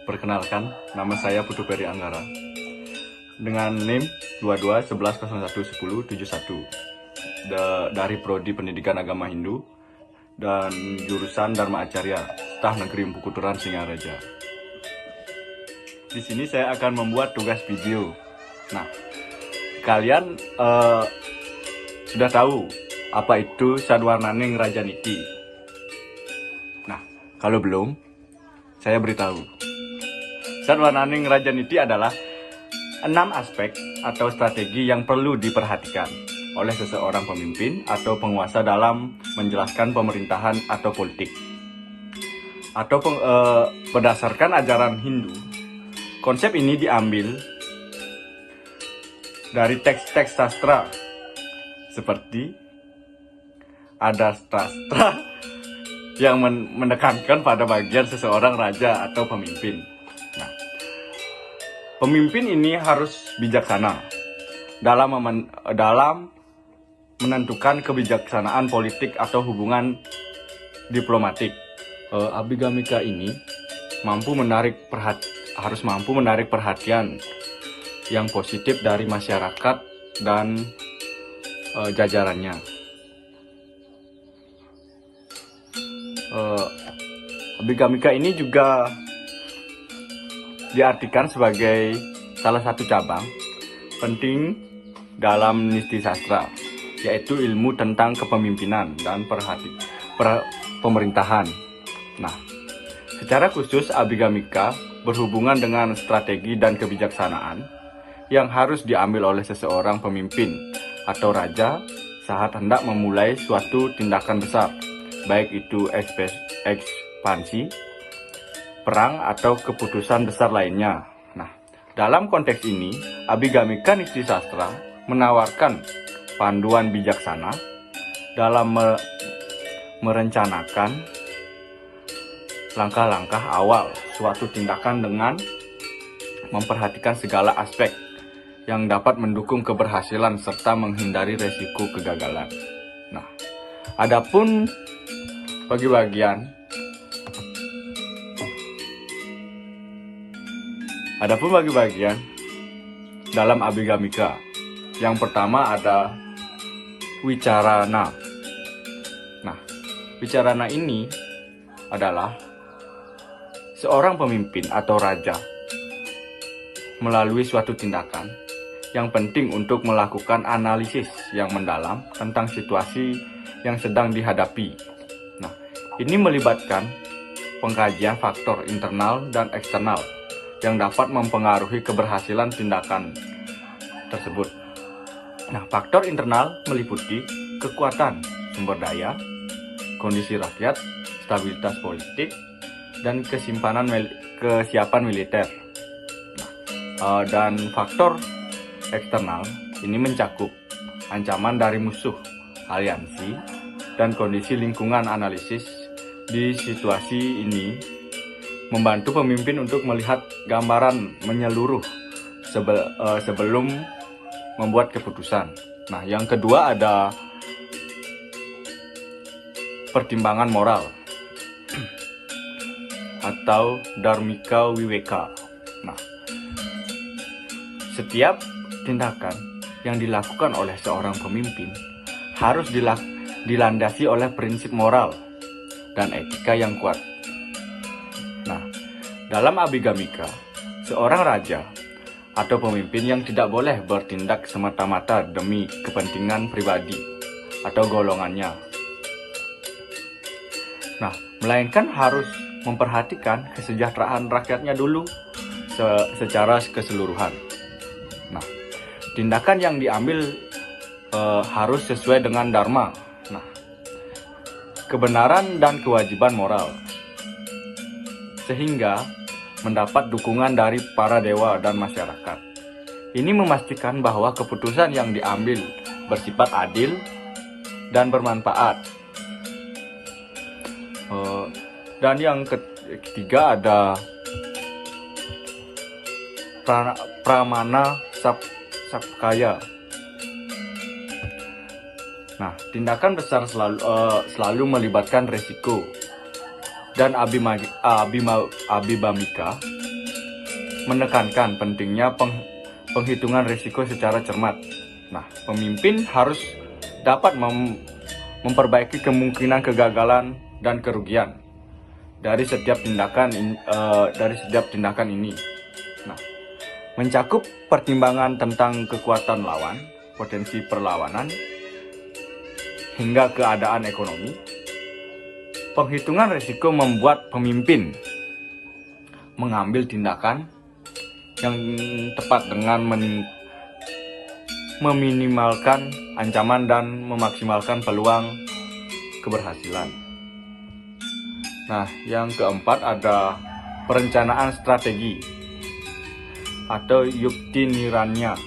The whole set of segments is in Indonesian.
Perkenalkan, nama saya Putu Peri Anggara dengan NIM 2211011071 dari Prodi Pendidikan Agama Hindu dan jurusan Dharma Acarya, Staf Negeri Empu Kuturan Singaraja. Di sini saya akan membuat tugas video. Nah, kalian sudah tahu apa itu Sadwarnaning Rajaniti? Nah, kalau belum, saya beritahu. Sadwarnaning Rajaniti adalah 6 aspek atau strategi yang perlu diperhatikan oleh seseorang pemimpin atau penguasa dalam menjelaskan pemerintahan atau politik. Atau berdasarkan ajaran Hindu, konsep ini diambil dari teks-teks sastra seperti ada sastra yang menekankan pada bagian seseorang raja atau pemimpin. Nah, pemimpin ini harus bijaksana dalam menentukan kebijaksanaan politik atau hubungan diplomatik. Abhigamika ini harus mampu menarik perhatian yang positif dari masyarakat dan jajarannya. Abhigamika ini juga diartikan sebagai salah satu cabang penting dalam Niti Sastra, yaitu ilmu tentang kepemimpinan dan pemerintahan. Nah, secara khusus Abhigamika berhubungan dengan strategi dan kebijaksanaan yang harus diambil oleh seseorang pemimpin atau raja saat hendak memulai suatu tindakan besar, baik itu ekspansi, perang, atau keputusan besar lainnya. Nah, dalam konteks ini, Abhigamika Niti Sastra menawarkan panduan bijaksana dalam merencanakan langkah-langkah awal suatu tindakan dengan memperhatikan segala aspek yang dapat mendukung keberhasilan serta menghindari resiko kegagalan. Nah, adapun bagi-bagian dalam Abhigamika. Yang pertama ada Wicarana. Nah, Wicarana ini adalah seorang pemimpin atau raja melalui suatu tindakan yang penting untuk melakukan analisis yang mendalam tentang situasi yang sedang dihadapi. Nah, ini melibatkan pengkajian faktor internal dan eksternal yang dapat mempengaruhi keberhasilan tindakan tersebut. Nah, faktor internal meliputi kekuatan sumber daya, kondisi rakyat, stabilitas politik, dan kesiapan militer. Nah, dan faktor eksternal ini mencakup ancaman dari musuh, aliansi, dan kondisi lingkungan. Analisis di situasi ini membantu pemimpin untuk melihat gambaran menyeluruh sebelum membuat keputusan. Nah, yang kedua ada pertimbangan moral atau Dharmika Viveka. Nah, setiap tindakan yang dilakukan oleh seorang pemimpin harus dilandasi oleh prinsip moral dan etika yang kuat. Nah, dalam Abhigamika, seorang raja atau pemimpin yang tidak boleh bertindak semata-mata demi kepentingan pribadi atau golongannya. Nah, melainkan harus memperhatikan kesejahteraan rakyatnya dulu secara keseluruhan. Nah, tindakan yang diambil harus sesuai dengan dharma. Nah, kebenaran dan kewajiban moral, sehingga mendapat dukungan dari para dewa dan masyarakat. Ini memastikan bahwa keputusan yang diambil bersifat adil dan bermanfaat. Dan yang ketiga ada Pramana Sapkaya. Nah, tindakan besar selalu melibatkan resiko. Dan Abhigamika menekankan pentingnya penghitungan risiko secara cermat. Nah, pemimpin harus dapat memperbaiki kemungkinan kegagalan dan kerugian dari setiap tindakan ini. Nah, mencakup pertimbangan tentang kekuatan lawan, potensi perlawanan, hingga keadaan ekonomi. Penghitungan risiko membuat pemimpin mengambil tindakan yang tepat dengan meminimalkan ancaman dan memaksimalkan peluang keberhasilan. Nah, yang keempat ada perencanaan strategi atau yukti niranya.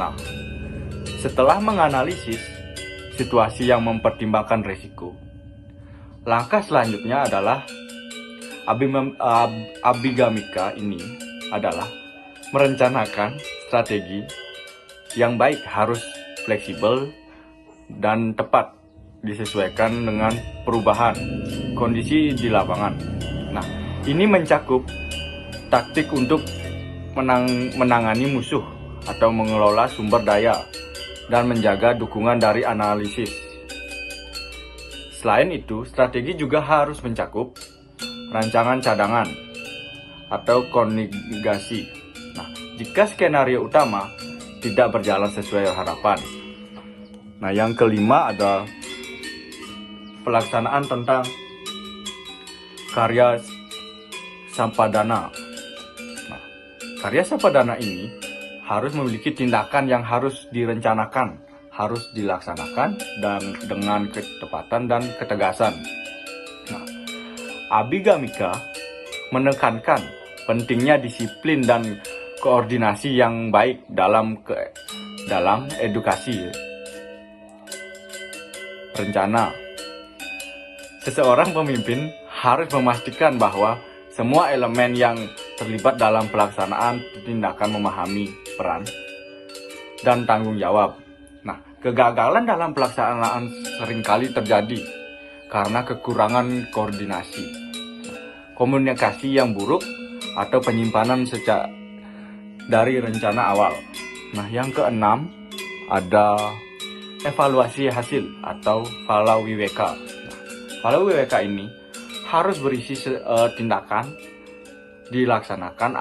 Nah, setelah menganalisis situasi yang mempertimbangkan risiko, langkah selanjutnya adalah abigamika ini adalah merencanakan strategi yang baik, harus fleksibel dan tepat disesuaikan dengan perubahan kondisi di lapangan. Nah, ini mencakup taktik untuk menangani musuh atau mengelola sumber daya dan menjaga dukungan dari analisis. Selain itu, strategi juga harus mencakup rancangan cadangan atau kontinggensi. Nah, jika skenario utama tidak berjalan sesuai harapan. Nah, yang kelima ada pelaksanaan tentang karya sampadana. Nah, karya sampadana ini harus memiliki tindakan yang harus direncanakan, harus dilaksanakan dan dengan ketepatan dan ketegasan. Nah, abigamika menekankan pentingnya disiplin dan koordinasi yang baik dalam edukasi rencana. Seseorang pemimpin harus memastikan bahwa semua elemen yang terlibat dalam pelaksanaan tindakan memahami peran dan tanggung jawab. Nah, kegagalan dalam pelaksanaan seringkali terjadi karena kekurangan koordinasi, komunikasi yang buruk, atau penyimpanan dari rencana awal. Nah, yang keenam ada evaluasi hasil atau falawiweka. Nah, falawiweka ini harus berisi tindakan dilaksanakan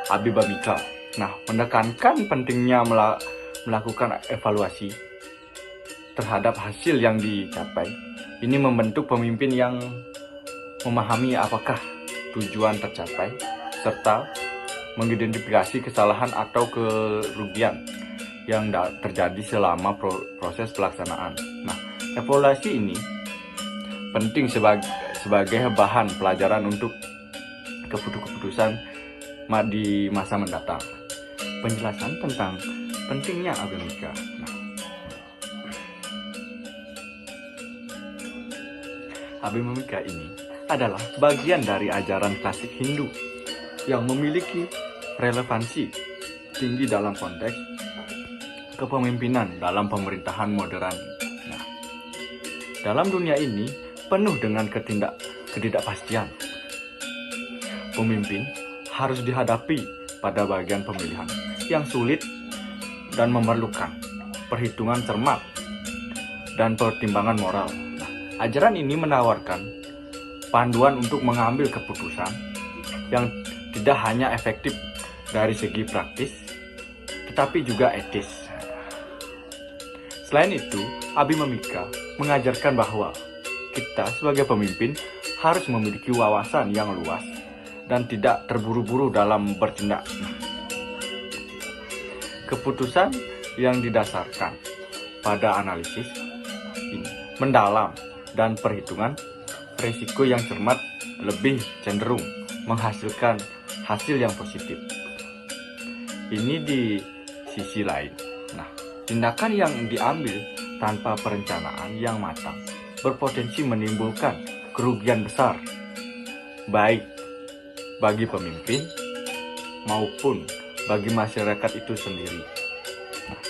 abibamika. Nah, menekankan pentingnya melakukan evaluasi terhadap hasil yang dicapai. Ini membentuk pemimpin yang memahami apakah tujuan tercapai serta mengidentifikasi kesalahan atau kerugian yang terjadi selama proses pelaksanaan. Nah, evaluasi ini penting sebagai bahan pelajaran untuk keputusan di masa mendatang. Penjelasan tentang pentingnya abimika. Nah, abimika ini adalah bagian dari ajaran klasik Hindu yang memiliki relevansi tinggi dalam konteks kepemimpinan dalam pemerintahan modern. Nah, dalam dunia ini penuh dengan ketidakpastian, pemimpin harus dihadapi pada bagian pemilihan yang sulit dan memerlukan perhitungan cermat dan pertimbangan moral. Nah, ajaran ini menawarkan panduan untuk mengambil keputusan yang tidak hanya efektif dari segi praktis, tetapi juga etis. Selain itu, abimika mengajarkan bahwa kita sebagai pemimpin harus memiliki wawasan yang luas dan tidak terburu-buru dalam bertindak. Keputusan yang didasarkan pada analisis ini mendalam dan perhitungan risiko yang cermat lebih cenderung menghasilkan hasil yang positif. Ini di sisi lain. Nah, tindakan yang diambil tanpa perencanaan yang matang berpotensi menimbulkan kerugian besar, baik bagi pemimpin maupun bagi masyarakat itu sendiri. Nah,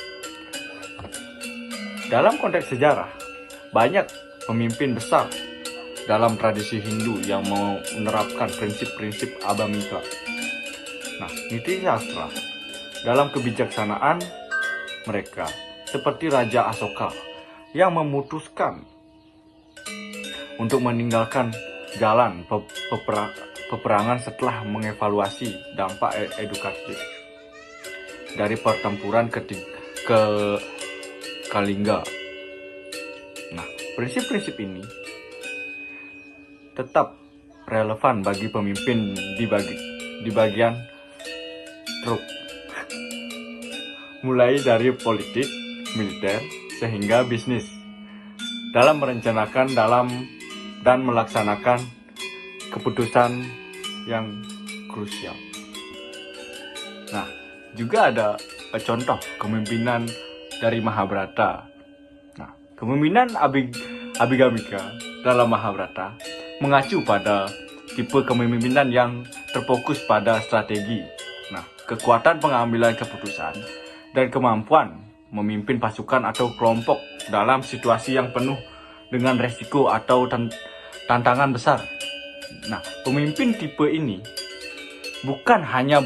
dalam konteks sejarah, banyak pemimpin besar dalam tradisi Hindu yang menerapkan prinsip-prinsip Abhamika. Nah, Niti Shastra dalam kebijaksanaan mereka seperti Raja Asoka yang memutuskan untuk meninggalkan jalan peperangan setelah mengevaluasi dampak edukatif dari pertempuran ke Kalingga. Nah, prinsip-prinsip ini tetap relevan bagi pemimpin di bagian truk, mulai dari politik, militer, sehingga bisnis, dalam merencanakan dan melaksanakan keputusan yang krusial. Nah, juga ada contoh kepemimpinan dari Mahabharata. Nah, kepemimpinan Abhigamika dalam Mahabharata mengacu pada tipe kepemimpinan yang terfokus pada strategi, kekuatan pengambilan keputusan, dan kemampuan memimpin pasukan atau kelompok dalam situasi yang penuh dengan resiko atau tantangan besar. Nah, pemimpin tipe ini bukan hanya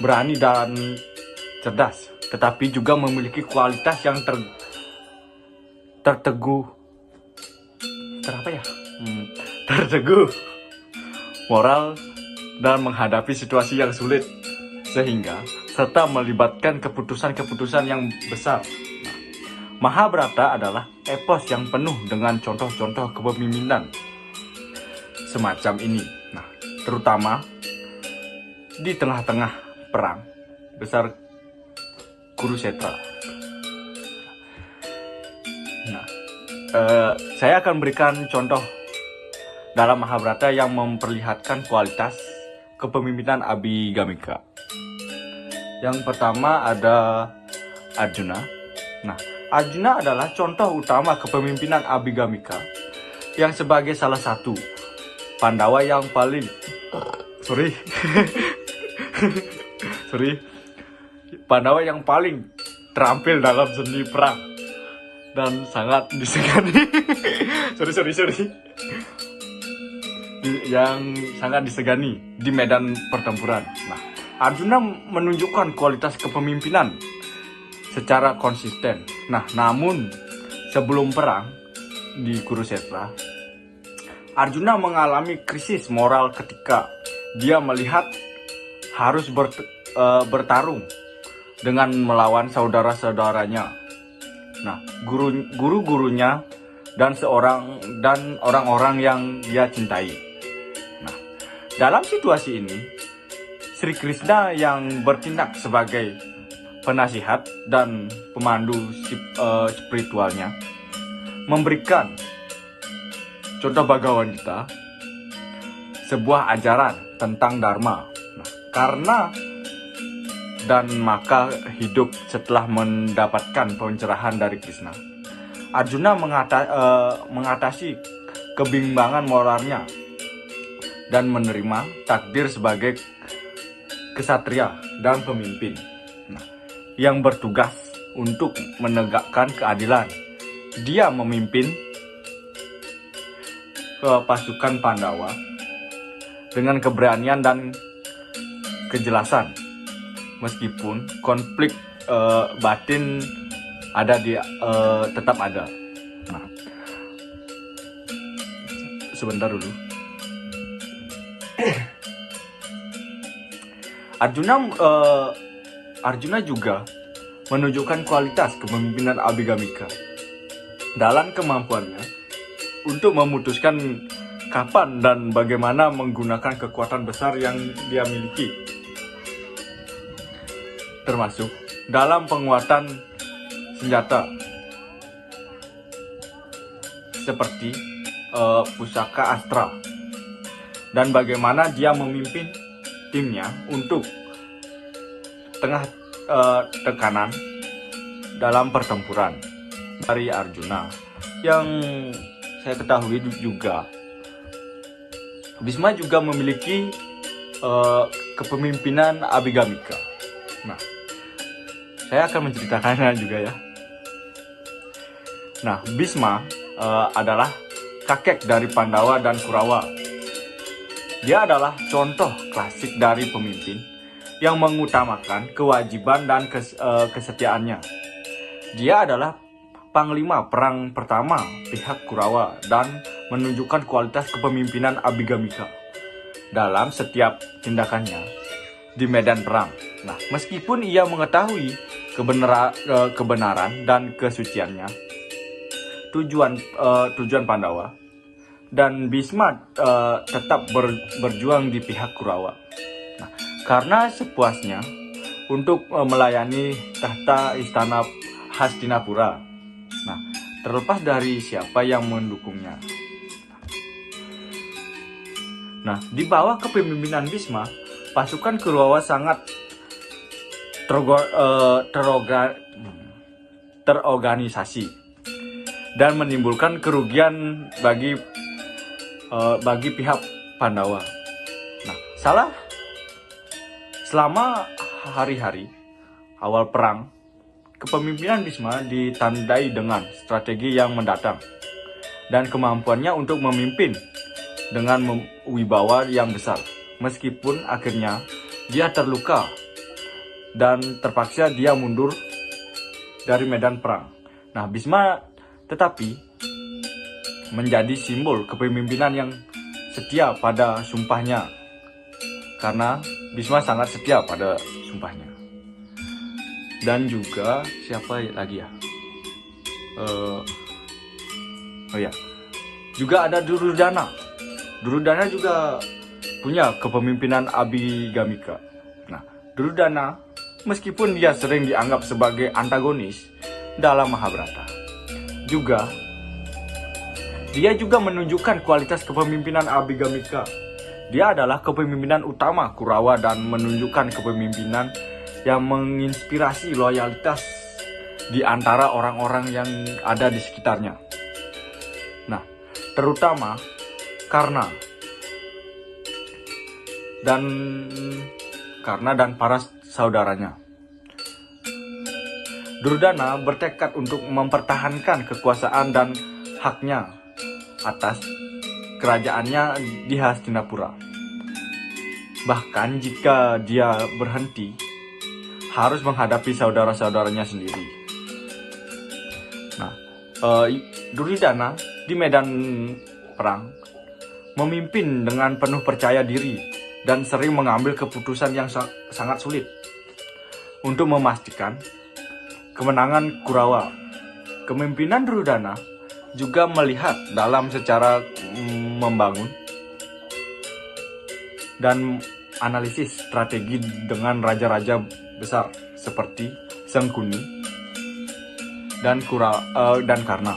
berani dan cerdas, tetapi juga memiliki kualitas yang terteguh moral dan menghadapi situasi yang sulit, serta melibatkan keputusan-keputusan yang besar. Mahabharata adalah epos yang penuh dengan contoh-contoh kepemimpinan semacam ini. Nah, terutama di tengah-tengah perang besar Kurukshetra. Nah, saya akan berikan contoh dalam Mahabharata yang memperlihatkan kualitas kepemimpinan Abhigamika. Yang pertama ada Arjuna. Nah, Arjuna adalah contoh utama kepemimpinan Abhigamika yang sebagai salah satu Pandawa yang paling Pandawa yang paling terampil dalam seni perang dan sangat disegani yang sangat disegani di medan pertempuran. Nah, Arjuna menunjukkan kualitas kepemimpinan secara konsisten. Nah, namun sebelum perang di Kurukshetra, Arjuna mengalami krisis moral ketika dia melihat harus bertarung dengan melawan saudara-saudaranya. Nah, guru-gurunya dan orang-orang yang dia cintai. Nah, dalam situasi ini, Sri Krishna yang bertindak sebagai penasihat dan pemandu spiritualnya memberikan contoh Bhagavad Gita, sebuah ajaran tentang Dharma. Nah, karena dan maka hidup setelah mendapatkan pencerahan dari Krishna, Arjuna mengatasi kebimbangan moralnya dan menerima takdir sebagai kesatria dan pemimpin, yang bertugas untuk menegakkan keadilan. Dia memimpin pasukan Pandawa dengan keberanian dan kejelasan, meskipun konflik batin tetap ada. Nah, sebentar dulu. Arjuna juga menunjukkan kualitas kepemimpinan Abhigamika dalam kemampuannya untuk memutuskan kapan dan bagaimana menggunakan kekuatan besar yang dia miliki, termasuk dalam penguatan senjata seperti pusaka astra, dan bagaimana dia memimpin timnya untuk tekanan dalam pertempuran dari Arjuna. Yang saya ketahui juga, Bhisma juga memiliki kepemimpinan Abhigamika. Nah, saya akan menceritakannya juga ya. Nah, Bhisma adalah kakek dari Pandawa dan Kurawa. Dia adalah contoh klasik dari pemimpin yang mengutamakan kewajiban dan kesetiaannya. Dia adalah panglima perang pertama pihak Kurawa dan menunjukkan kualitas kepemimpinan Abhigamika dalam setiap tindakannya di medan perang. Nah, meskipun ia mengetahui kebenaran dan kesuciannya, tujuan Pandawa, dan Bhisma tetap berjuang di pihak Kurawa. Nah, karena sepuasnya untuk melayani tahta istana Hastinapura. Nah, terlepas dari siapa yang mendukungnya. Nah, di bawah kepemimpinan Bhisma, pasukan Kurawa sangat terorganisasi dan menimbulkan kerugian bagi pihak Pandawa. Nah, selama hari-hari awal perang, kepemimpinan Bhisma ditandai dengan strategi yang mendatang dan kemampuannya untuk memimpin dengan wibawa yang besar. Meskipun akhirnya dia terluka dan terpaksa dia mundur dari medan perang. Nah, Bhisma tetapi menjadi simbol kepemimpinan yang setia pada sumpahnya, karena Bhisma sangat setia pada sumpahnya. Dan juga siapa lagi ya? Juga ada Duryodhana. Duryodhana juga punya kepemimpinan Abhigamika. Nah, Duryodhana meskipun dia sering dianggap sebagai antagonis dalam Mahabharata, dia juga menunjukkan kualitas kepemimpinan Abhigamika. Dia adalah kepemimpinan utama Kurawa dan menunjukkan kepemimpinan yang menginspirasi loyalitas di antara orang-orang yang ada di sekitarnya. Nah, terutama karena dan para saudaranya. Duryodhana bertekad untuk mempertahankan kekuasaan dan haknya atas kerajaannya di Hastinapura. Bahkan jika dia berhenti, harus menghadapi saudara-saudaranya sendiri. Nah, Duryodhana di medan perang memimpin dengan penuh percaya diri dan sering mengambil keputusan yang sangat sulit untuk memastikan kemenangan Kurawa. Kepemimpinan Duryodhana juga melihat dalam secara membangun dan analisis strategi dengan raja-raja besar seperti Sangkuni dan Karna.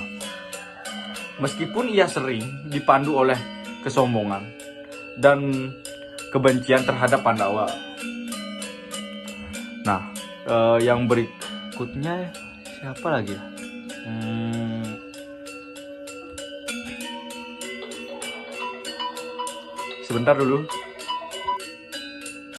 Meskipun ia sering dipandu oleh kesombongan dan kebencian terhadap Pandawa. Nah, yang berikutnya siapa lagi ya? Sebentar dulu.